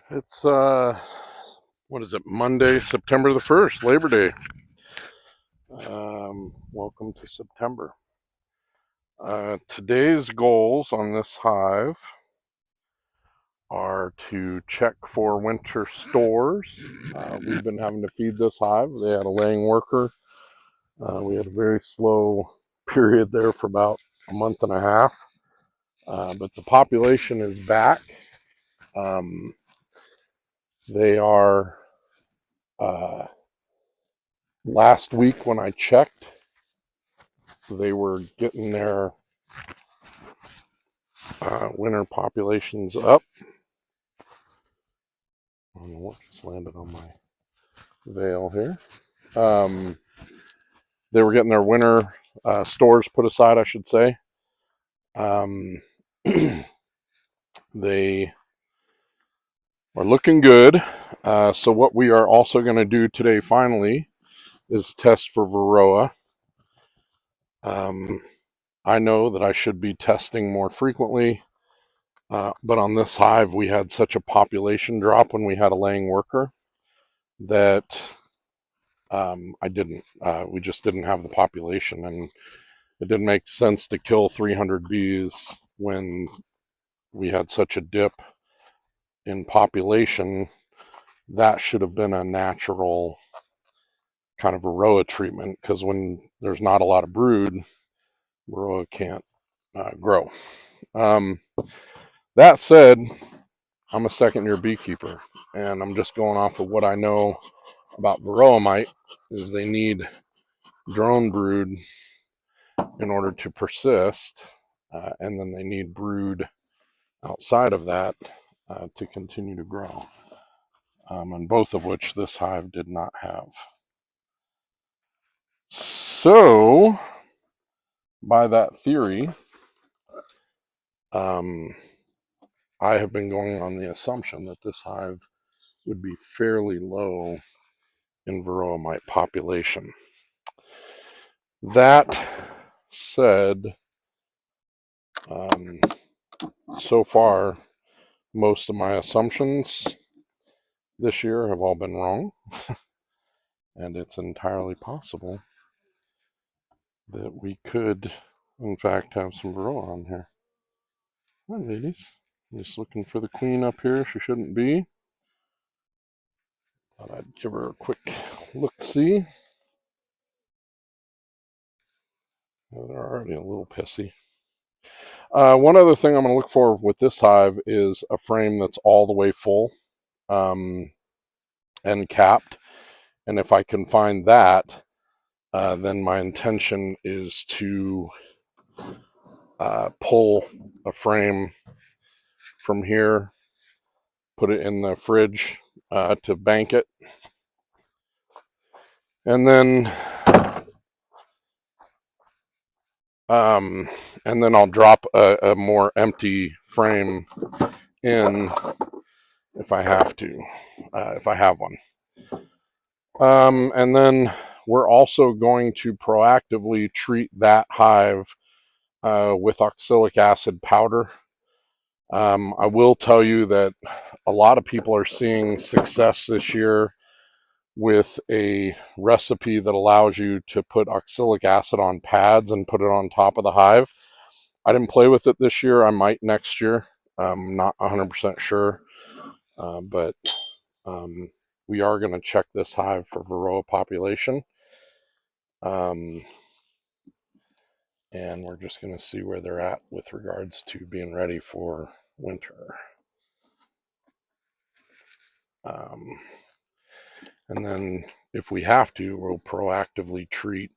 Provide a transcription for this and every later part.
It's what is it? Monday, September the 1st, Labor Day. Welcome to September. Today's goals on this hive are to check for winter stores. We've been having to feed this hive. They had a laying worker. We had a very slow period there for about a month and a half, but the population is back. They are last week when I checked, they were getting their winter populations up. I don't know what just landed on my veil here. They were getting their winter stores put aside, I should say. They are looking good. So what we are also going to do today, finally, is test for Varroa. I know that I should be testing more frequently, but on this hive, we had such a population drop when we had a laying worker that I didn't. We just didn't have the population, and it didn't make sense to kill 300 bees when we had such a dip in population. That should have been a natural kind of Varroa treatment, because when there's not a lot of brood, Varroa can't grow. That said, I'm a second-year beekeeper, and I'm just going off of what I know about Varroa mite. Is they need drone brood in order to persist, and then they need brood outside of that to continue to grow, and both of which this hive did not have. So, by that theory, I have been going on the assumption that this hive would be fairly low in Varroa mite population. That said, so far, most of my assumptions this year have all been wrong, and it's entirely possible that we could, in fact, have some Varroa on here. Hi, ladies. I'm just looking for the queen up here. She shouldn't be. Thought I'd give her a quick look-see. Well, they're already a little pissy. One other thing I'm going to look for with this hive is a frame that's all the way full and capped. And if I can find that, then my intention is to pull a frame from here, put it in the fridge to bank it, and then I'll drop a more empty frame in if I have to, if I have one. And then we're also going to proactively treat that hive with oxalic acid powder. I will tell you that a lot of people are seeing success this year with a recipe that allows you to put oxalic acid on pads and put it on top of the hive. I didn't play with it this year. I might next year. I'm not 100% sure, but we are going to check this hive for Varroa population. And we're just going to see where they're at with regards to being ready for winter. And then if we have to, we'll proactively treat.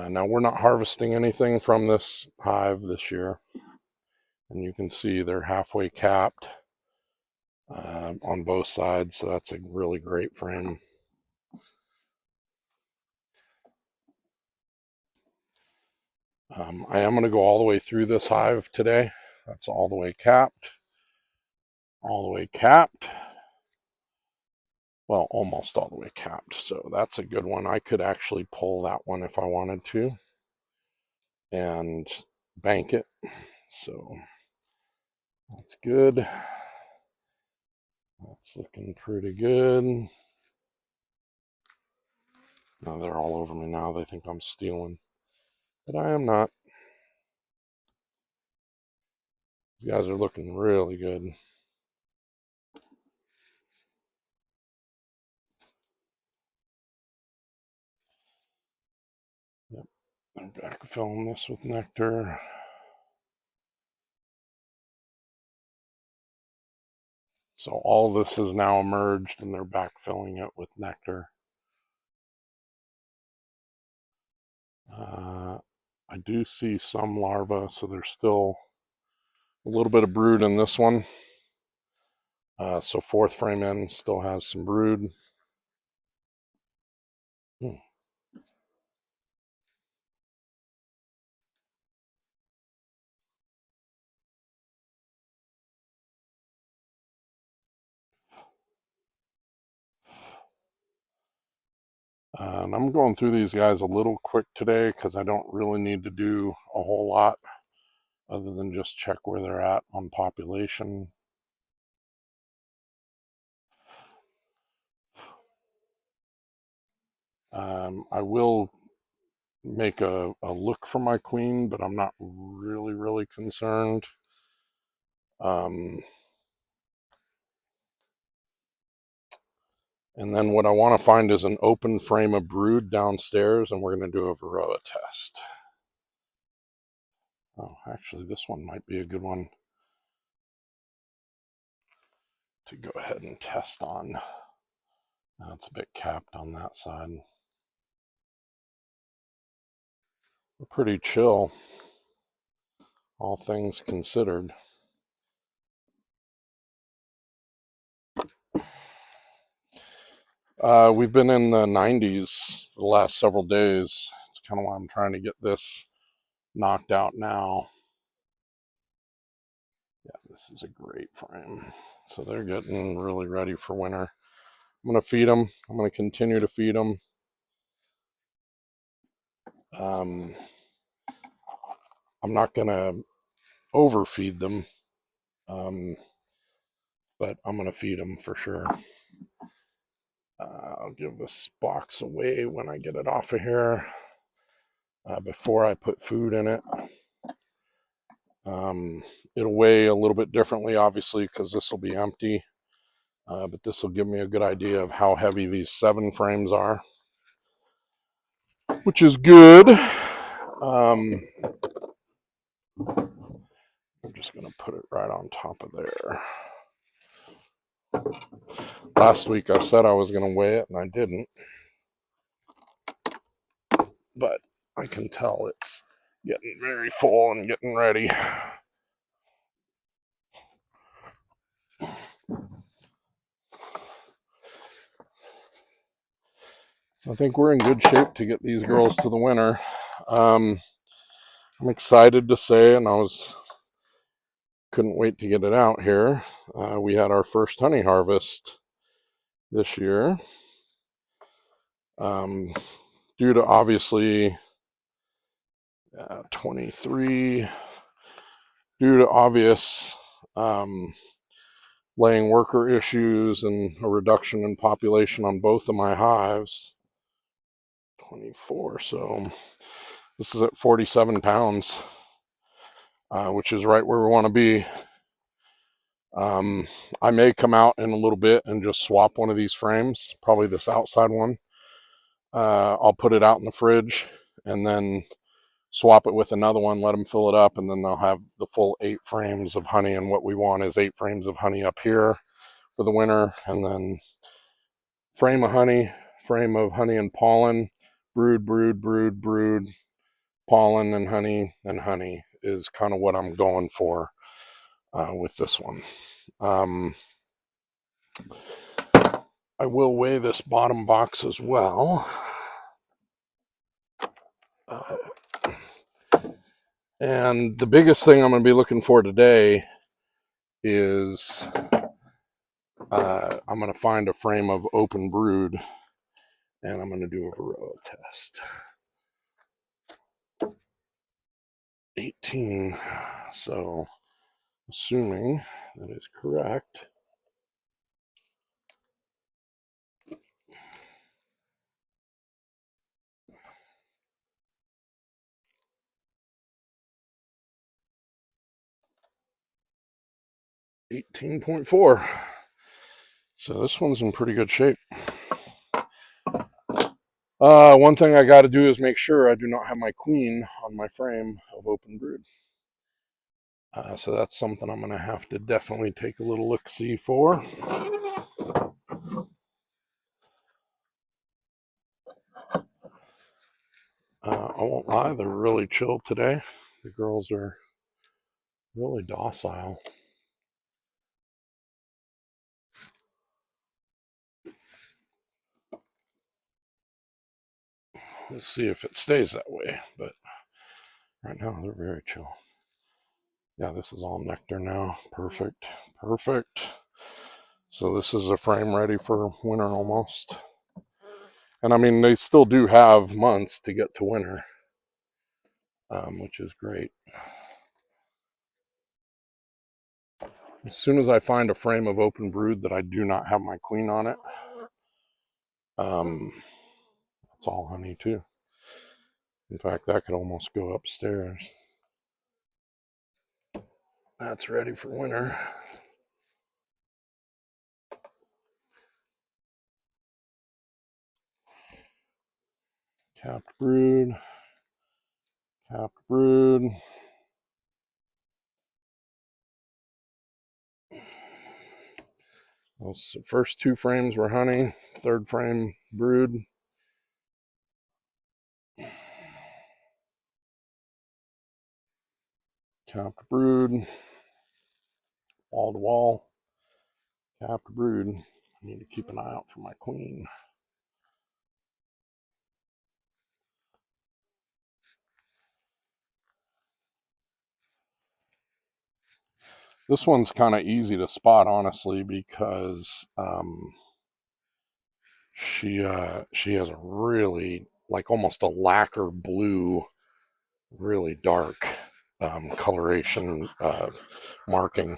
Now we're not harvesting anything from this hive this year. And you can see they're halfway capped on both sides. So that's a really great frame. I am going to go all the way through this hive today. That's all the way capped. All the way capped. Well, almost all the way capped. So that's a good one. I could actually pull that one if I wanted to and bank it. So That's good. That's looking pretty good. No, they're all over me now. They think I'm stealing, but I am not. These guys are looking really good. Yep, I'm back filling this with nectar. So all this is now emerged and they're backfilling it with nectar. I do see some larvae, so there's still a little bit of brood in this one. So fourth frame in still has some brood. And I'm going through these guys a little quick today because I don't really need to do a whole lot other than just check where they're at on population. I will make a look for my queen, but I'm not really concerned. And then what I want to find is an open frame of brood downstairs, and we're going to do a Varroa test. Oh, actually, this one might be a good one to go ahead and test on. It's a bit capped on that side. We're pretty chill, all things considered. We've been in the 90s the last several days. It's kind of why I'm trying to get this knocked out now. Yeah, this is a great frame. So they're getting really ready for winter. I'm going to feed them. I'm going to continue to feed them. I'm not going to overfeed them, but I'm going to feed them for sure. I'll give this box away when I get it off of here before I put food in it. It'll weigh a little bit differently, obviously, because this will be empty, but this will give me a good idea of how heavy these 7 frames are, which is good. I'm just going to put it right on top of there. Last week I said I was going to weigh it, and I didn't. But I can tell it's getting very full and getting ready. I think we're in good shape to get these girls to the winter. I'm excited to say, and couldn't wait to get it out here. We had our first honey harvest this year. Due to obviously 23, due to obvious laying worker issues and a reduction in population on both of my hives. 24, so this is at 47 pounds, which is right where we want to be. I may come out in a little bit and just swap one of these frames, probably this outside one. I'll put it out in the fridge and then swap it with another one, let them fill it up, and then they'll have the full 8 frames of honey. And what we want is 8 frames of honey up here for the winter, and then frame of honey and pollen, brood, pollen and honey is kind of what I'm going for with this one. I will weigh this bottom box as well. And the biggest thing I'm going to be looking for today is I'm going to find a frame of open brood, and I'm going to do a Varroa test. 18. So assuming that is correct. $18.4. So this one's in pretty good shape. One thing I got to do is make sure I do not have my queen on my frame of open brood. So that's something I'm going to have to definitely take a little look-see for. I won't lie, they're really chill today. The girls are really docile. We'll see if it stays that way, but right now they're very chill. Yeah, this is all nectar now. Perfect, perfect. So this is a frame ready for winter almost. And I mean, they still do have months to get to winter, which is great. As soon as I find a frame of open brood that I do not have my queen on it, that's all honey too. In fact, that could almost go upstairs. That's ready for winter. Capped brood, capped brood. Those first two frames were honey, third frame brood. Capped brood, wall to wall, capped brood. I need to keep an eye out for my queen. This one's kind of easy to spot, honestly, because she has a really, like, almost a lacquer blue, really dark coloration marking.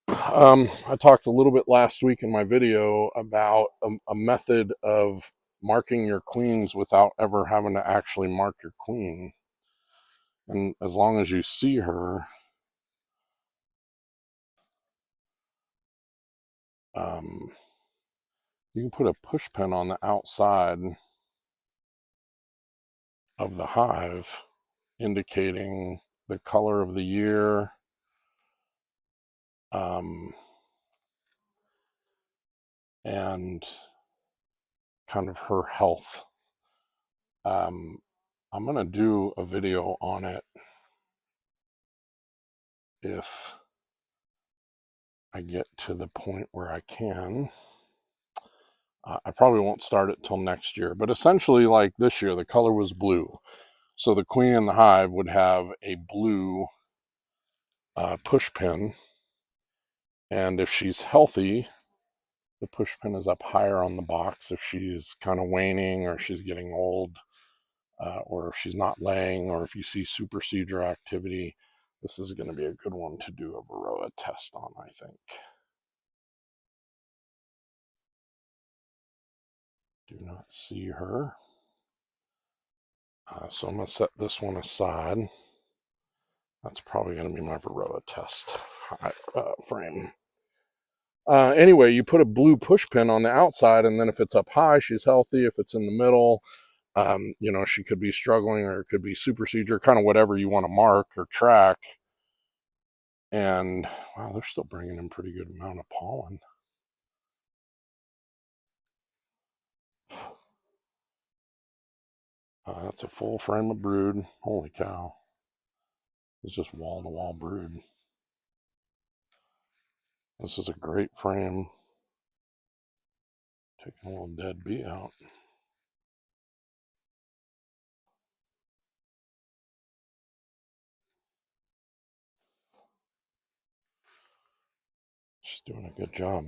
I talked a little bit last week in my video about a method of marking your queens without ever having to actually mark your queen. And as long as you see her, you can put a push pin on the outside of the hive, indicating the color of the year, and kind of her health. I'm going to do a video on it if I get to the point where I can. I probably won't start it till next year, but essentially, like this year, the color was blue. So the queen in the hive would have a blue push pin, and if she's healthy, the push pin is up higher on the box. If she's kind of waning, or she's getting old, or if she's not laying, or if you see supersedure activity, this is going to be a good one to do a Varroa test on, I think. Do not see her. So I'm going to set this one aside. That's probably going to be my Varroa test frame. Anyway, you put a blue push pin on the outside, and then if it's up high, she's healthy. If it's in the middle, she could be struggling, or it could be supersedure, kind of whatever you want to mark or track. And wow, they're still bringing in pretty good amount of pollen. That's a full frame of brood. Holy cow. It's just wall-to-wall brood. This is a great frame. Taking a little dead bee out. She's doing a good job.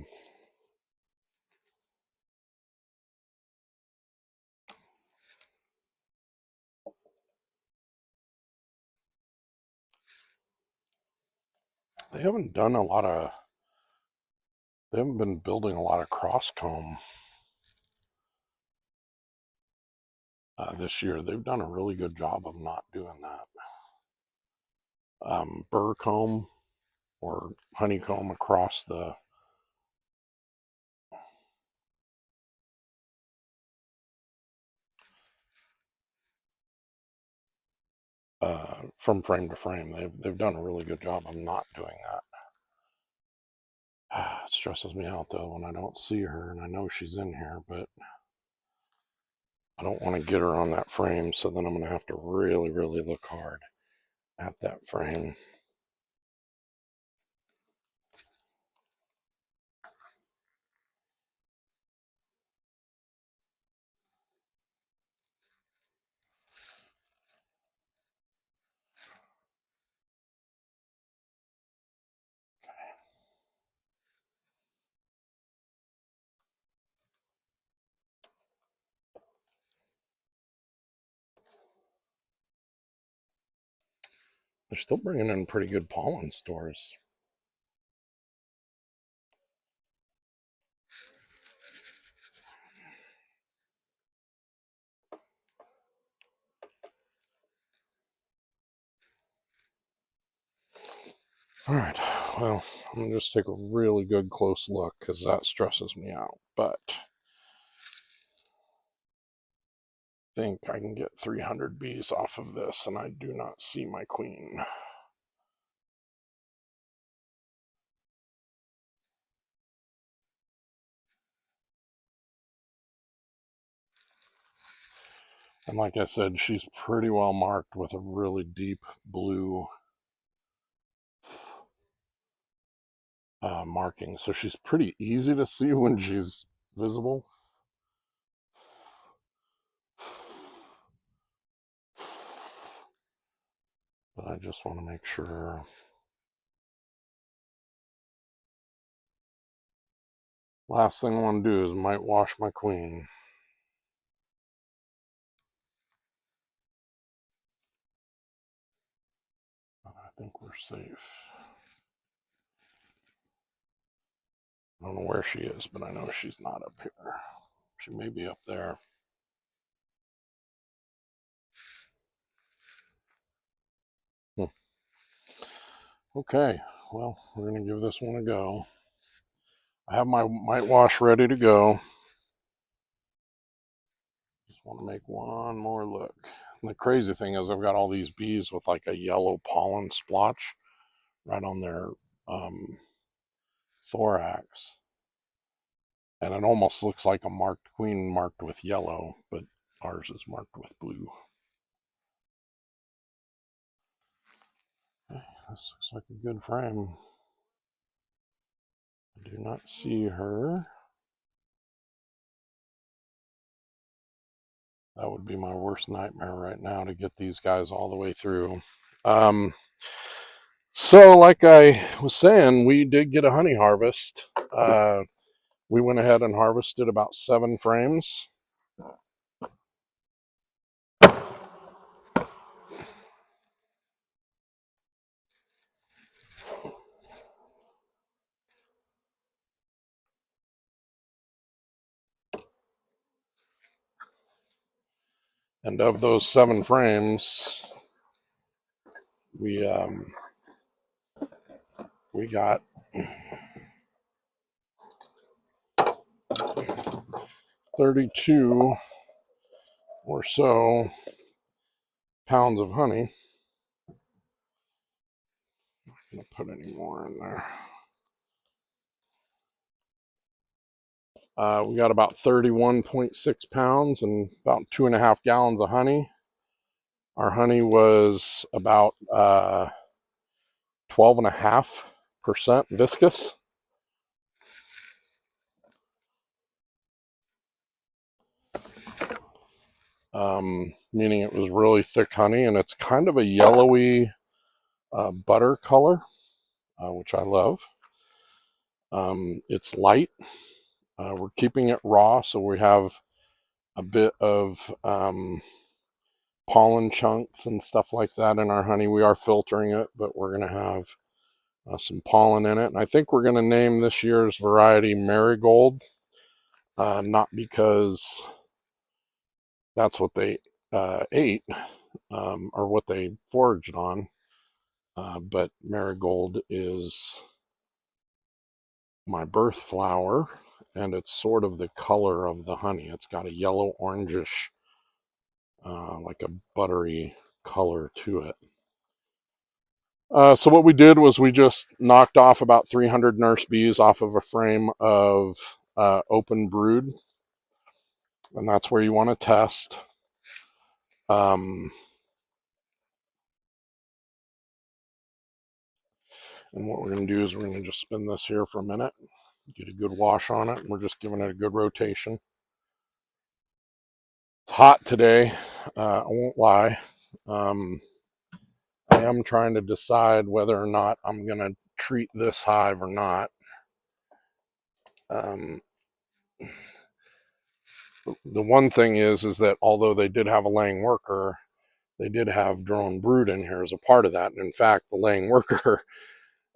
They haven't done a lot of, they haven't been building a lot of cross comb this year. They've done a really good job of not doing that. Burr comb or honeycomb across the from frame to frame. They've done a really good job of not doing that. It stresses me out though when I don't see her, and I know she's in here, but I don't want to get her on that frame, so then I'm going to have to really, really look hard at that frame. They're still bringing in pretty good pollen stores. All right, well, I'm going to just take a really good close look because that stresses me out, but I think I can get 300 bees off of this, and I do not see my queen. And like I said, she's pretty well marked with a really deep blue marking. So she's pretty easy to see when she's visible. But I just want to make sure. Last thing I want to do is might wash my queen. But I think we're safe. I don't know where she is, but I know she's not up here. She may be up there. Okay, well, we're going to give this one a go. I have my mite wash ready to go. Just want to make one more look. And the crazy thing is I've got all these bees with like a yellow pollen splotch right on their thorax. And it almost looks like a marked queen marked with yellow, but ours is marked with blue. Okay, this looks like a good frame. I do not see her. That would be my worst nightmare right now, to get these guys all the way through. So like I was saying, we did get a honey harvest. We went ahead and harvested about 7 frames. And of those 7 frames, we got 32 or so pounds of honey. I'm not going to put any more in there. We got about 31.6 pounds and about 2.5 gallons of honey. Our honey was about 12.5% viscous. Meaning it was really thick honey, and it's kind of a yellowy butter color, which I love. It's light. We're keeping it raw, so we have a bit of pollen chunks and stuff like that in our honey. We are filtering it, but we're going to have some pollen in it. And I think we're going to name this year's variety Marigold, not because that's what they ate or what they foraged on, but Marigold is my birth flower, and it's sort of the color of the honey. It's got a yellow orangish, like a buttery color to it. So what we did was we just knocked off about 300 nurse bees off of a frame of open brood, and that's where you want to test. And what we're going to do is we're going to just spin this here for a minute, get a good wash on it, and we're just giving it a good rotation. It's hot today, I won't lie. I am trying to decide whether or not I'm going to treat this hive or not. The one thing is that although they did have a laying worker, they did have drone brood in here as a part of that. And in fact, the laying worker,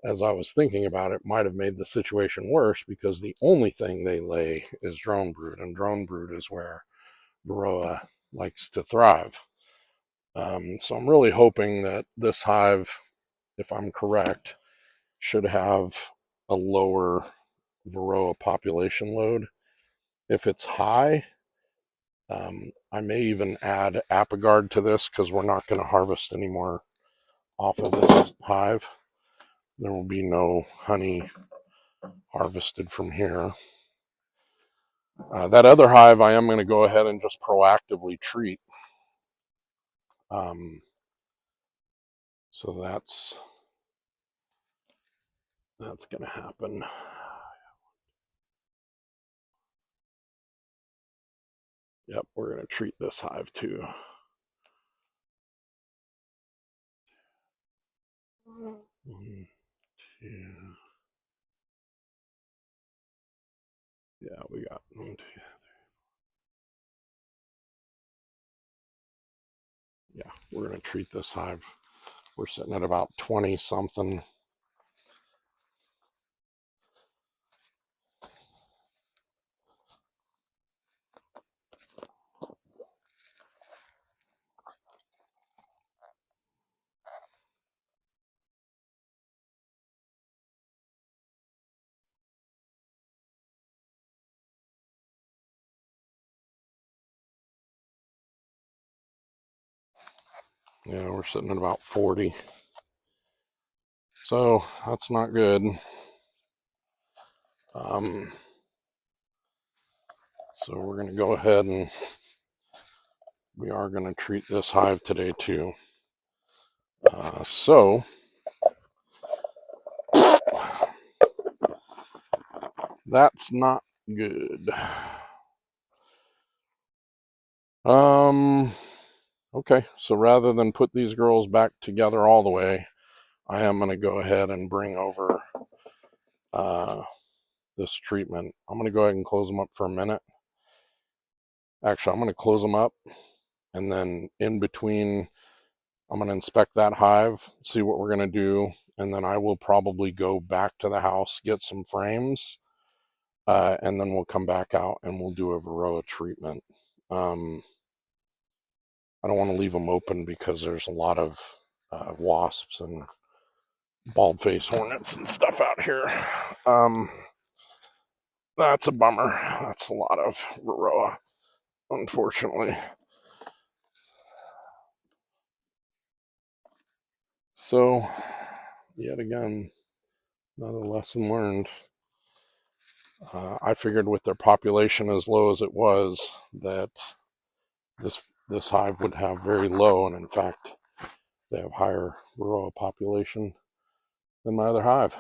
as I was thinking about it, might have made the situation worse because the only thing they lay is drone brood, and drone brood is where Varroa likes to thrive. So I'm really hoping that this hive, if I'm correct, should have a lower Varroa population load. If it's high, I may even add Apigard to this because we're not going to harvest anymore off of this hive. There will be no honey harvested from here. That other hive I am going to go ahead and just proactively treat. So that's going to happen. Yep, we're going to treat this hive too. Yeah, we got 1, 2. Yeah, we're going to treat this hive. We're sitting at about 20 something. Yeah, we're sitting at about 40. So that's not good. So we're going to go ahead and we are going to treat this hive today too. So that's not good. Okay, so rather than put these girls back together all the way, I am going to go ahead and bring over this treatment. I'm going to go ahead and close them up for a minute. Actually, I'm going to close them up, and then in between, I'm going to inspect that hive, see what we're going to do, and then I will probably go back to the house, get some frames, and then we'll come back out and we'll do a Varroa treatment. I don't want to leave them open because there's a lot of wasps and bald-faced hornets and stuff out here. That's a bummer. That's a lot of Varroa, unfortunately. So, yet again, another lesson learned. I figured with their population as low as it was that this hive would have very low, and in fact, they have higher Varroa population than my other hive.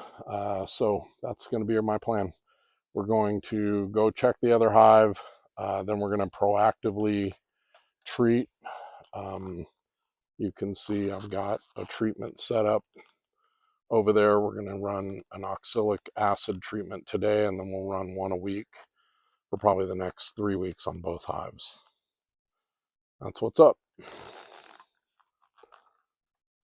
So that's going to be my plan. We're going to go check the other hive. Then we're going to proactively treat. You can see I've got a treatment set up over there. We're going to run an oxalic acid treatment today, and then we'll run one a week for probably the next 3 weeks on both hives. That's what's up.